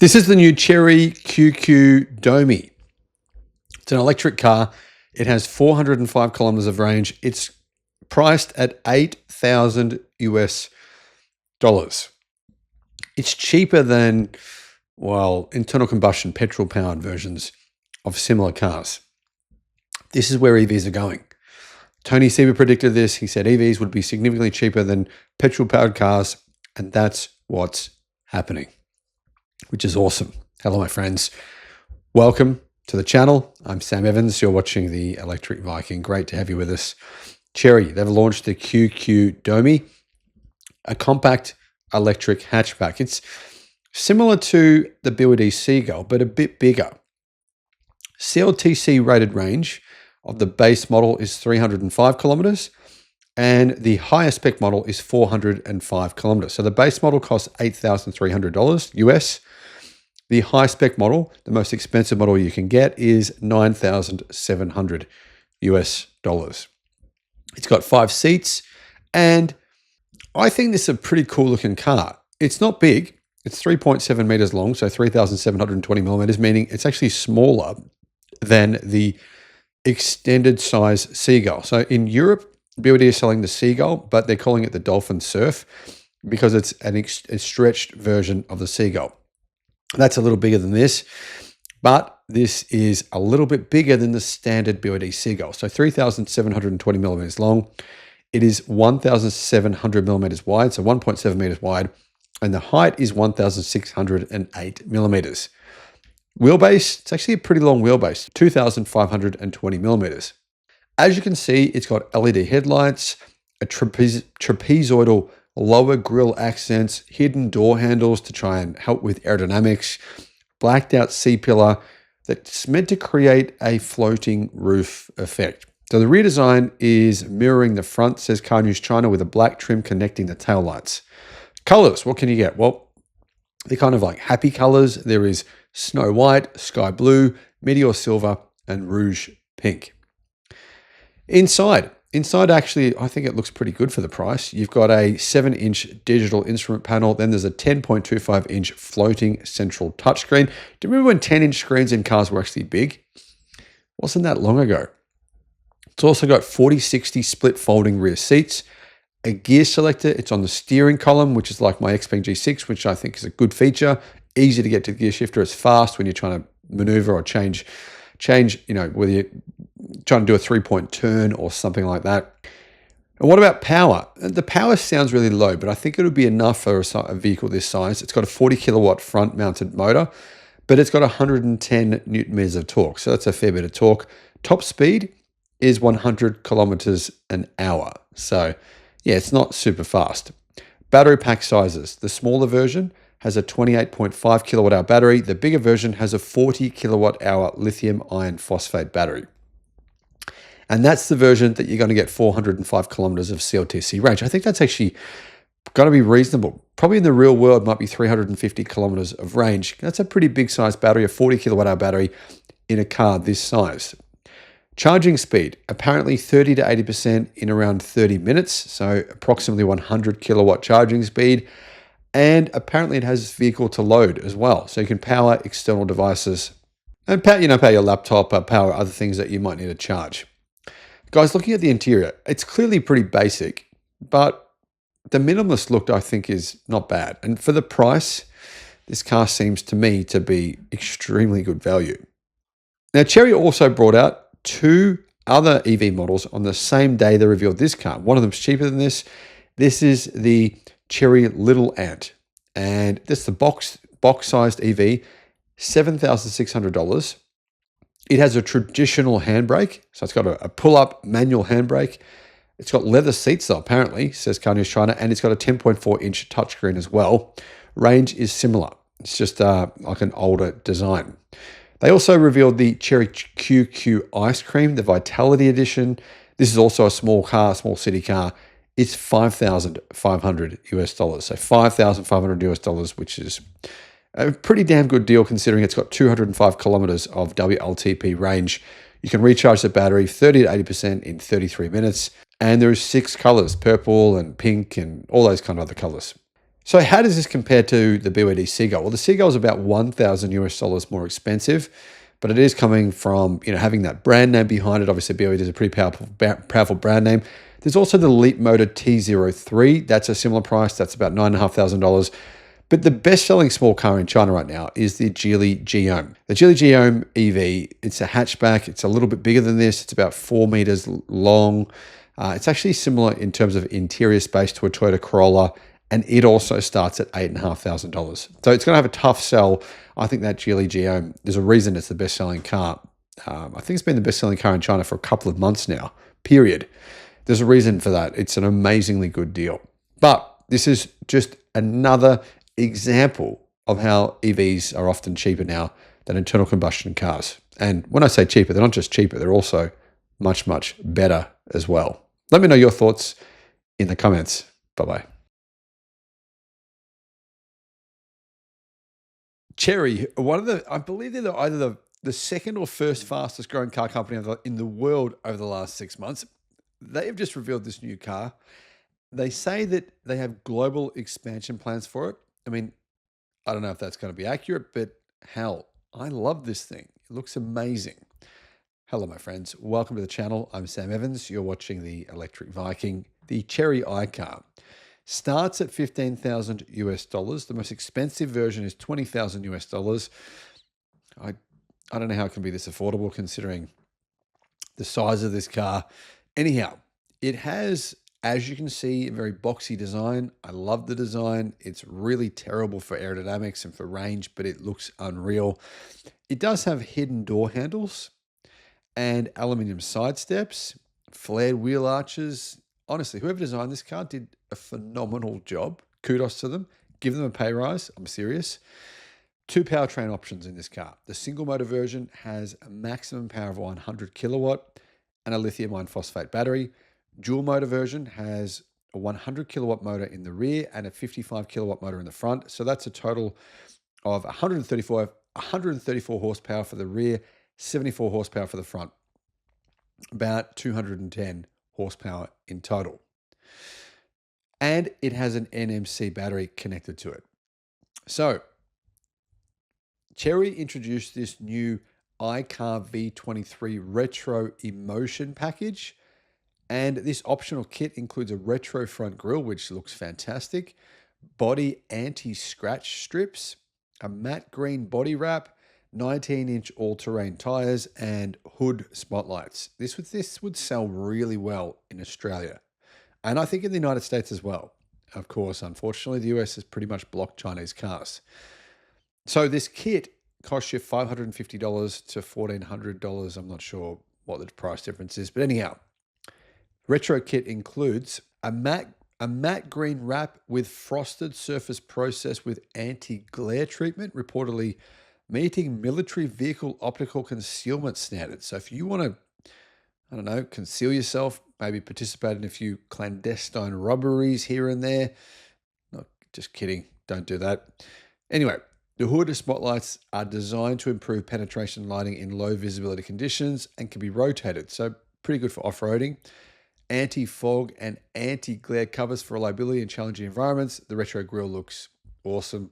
This is the new Chery QQ Domi. It's an electric car. It has 405 kilometers of range. It's priced at 8,000 US dollars. It's cheaper than, well, internal combustion petrol powered versions of similar cars. This is where EVs are going. Tony Seba predicted this. He said EVs would be significantly cheaper than petrol powered cars, and that's what's happening, which is awesome. Hello, my friends. Welcome to the channel. I'm Sam Evans. You're watching the Electric Viking. Great to have you with us. Chery, they've launched the QQ Domi, a compact electric hatchback. It's similar to the BYD Seagull, but a bit bigger. CLTC rated range of the base model is 305 kilometers, and the highest spec model is 405 kilometers. So the base model costs $8,300 US. The high spec model, the most expensive model you can get, is $9,700 US dollars. It's got 5 seats, and I think this is a pretty cool looking car. It's not big. It's 3.7 meters long, so 3,720 millimeters, meaning it's actually smaller than the extended size Seagull. So in Europe, BYD is selling the Seagull, but they're calling it the Dolphin Surf because it's a stretched version of the Seagull. That's a little bigger than this, but this is a little bit bigger than the standard BYD Seagull. So 3,720 millimeters long. It is 1,700 millimeters wide, so 1.7 meters wide, and the height is 1,608 millimeters. Wheelbase, it's actually a pretty long wheelbase, 2,520 millimeters. As you can see, it's got LED headlights, a trapezoidal lower grille accents, hidden door handles to try and help with aerodynamics, blacked out C-pillar that's meant to create a floating roof effect. So the rear design is mirroring the front, says Car News China, with a black trim connecting the taillights. Colors, what can you get? Well, they're kind of like happy colors. There is snow white, sky blue, meteor silver, and rouge pink. Inside actually, I think it looks pretty good for the price. You've got a 7-inch digital instrument panel. Then there's a 10.25-inch floating central touchscreen. Do you remember when 10-inch screens in cars were actually big? Wasn't that long ago. It's also got 40/60 split folding rear seats, a gear selector. It's on the steering column, which is like my Xpeng G6, which I think is a good feature. Easy to get to the gear shifter. It's fast when you're trying to maneuver or change, whether you're trying to do a 3-point turn or something like that. And what about power? The power sounds really low, but I think it would be enough for a vehicle this size. It's got a 40 kilowatt front mounted motor, but it's got 110 newton meters of torque. So that's a fair bit of torque. Top speed is 100 kilometers an hour. So yeah, it's not super fast. Battery pack sizes. The smaller version has a 28.5 kilowatt hour battery. The bigger version has a 40 kilowatt hour lithium iron phosphate battery. And that's the version that you're going to get 405 kilometers of CLTC range. I think that's actually going to be reasonable. Probably in the real world might be 350 kilometers of range. That's a pretty big size battery, a 40 kilowatt hour battery in a car this size. Charging speed, apparently 30 to 80% in around 30 minutes. So approximately 100 kilowatt charging speed. And apparently it has vehicle to load as well. So you can power external devices and power your laptop, power other things that you might need to charge. Guys, looking at the interior, it's clearly pretty basic, but the minimalist look I think is not bad. And for the price, this car seems to me to be extremely good value. Now, Chery also brought out 2 other EV models on the same day they revealed this car. One of them's cheaper than this. This is the Chery Little Ant, and this is the box-sized EV, $7,600. It has a traditional handbrake, so it's got a pull-up manual handbrake. It's got leather seats, though, apparently, says Car News China, and it's got a 10.4-inch touchscreen as well. Range is similar. It's just like an older design. They also revealed the Chery QQ Ice Cream, the Vitality Edition. This is also a small car, small city car. It's $5,500 US dollars. So $5,500 US dollars, which is a pretty damn good deal considering it's got 205 kilometers of WLTP range. You can recharge the battery 30 to 80% in 33 minutes. And there's 6 colors, purple and pink and all those kind of other colors. So how does this compare to the BYD Seagull? Well, the Seagull is about $1,000 more expensive, but it is coming from, having that brand name behind it. Obviously, BYD is a pretty powerful brand name. There's also the Leap Motor T03. That's a similar price. That's about $9,500. But the best-selling small car in China right now is the Geely Geome. The Geely Geome EV, it's a hatchback. It's a little bit bigger than this. It's about 4 meters long. It's actually similar in terms of interior space to a Toyota Corolla, and it also starts at $8,500. So it's going to have a tough sell. I think that Geely Geome, there's a reason it's the best-selling car. I think it's been the best-selling car in China for a couple of months now, period. There's a reason for that. It's an amazingly good deal. But this is just another example of how EVs are often cheaper now than internal combustion cars. And when I say cheaper, they're not just cheaper, they're also much, much better as well. Let me know your thoughts in the comments. Bye-bye. Chery, I believe they're either the second or first fastest growing car company in the world over the last 6 months. They have just revealed this new car. They say that they have global expansion plans for it. I mean, I don't know if that's going to be accurate, but hell, I love this thing. It looks amazing. Hello, my friends. Welcome to the channel. I'm Sam Evans. You're watching the Electric Viking. The Chery iCar starts at $15,000. The most expensive version is $20,000. I don't know how it can be this affordable considering the size of this car. Anyhow, it has, as you can see, a very boxy design. I love the design. It's really terrible for aerodynamics and for range, but it looks unreal. It does have hidden door handles and aluminium side steps, flared wheel arches. Honestly, whoever designed this car did a phenomenal job. Kudos to them. Give them a pay rise. I'm serious. 2 powertrain options in this car. The single motor version has a maximum power of 100 kilowatt and a lithium iron phosphate battery. Dual motor version has a 100 kilowatt motor in the rear and a 55 kilowatt motor in the front. So that's a total of 134 horsepower for the rear, 74 horsepower for the front, about 210 horsepower in total. And it has an NMC battery connected to it. So Chery introduced this new iCar V23 Retro Emotion package. And this optional kit includes a retro front grille, which looks fantastic, body anti-scratch strips, a matte green body wrap, 19-inch all-terrain tires, and hood spotlights. This would sell really well in Australia, and I think in the United States as well. Of course, unfortunately, the US has pretty much blocked Chinese cars. So this kit costs you $550 to $1,400. I'm not sure what the price difference is, but anyhow, retro kit includes a matte green wrap with frosted surface process with anti-glare treatment, reportedly meeting military vehicle optical concealment standards. So if you want to, I don't know, conceal yourself, maybe participate in a few clandestine robberies here and there. No, just kidding. Don't do that. Anyway, the hood spotlights are designed to improve penetration lighting in low visibility conditions and can be rotated. So pretty good for off-roading. Anti-fog and anti-glare covers for reliability in challenging environments. The retro grille looks awesome.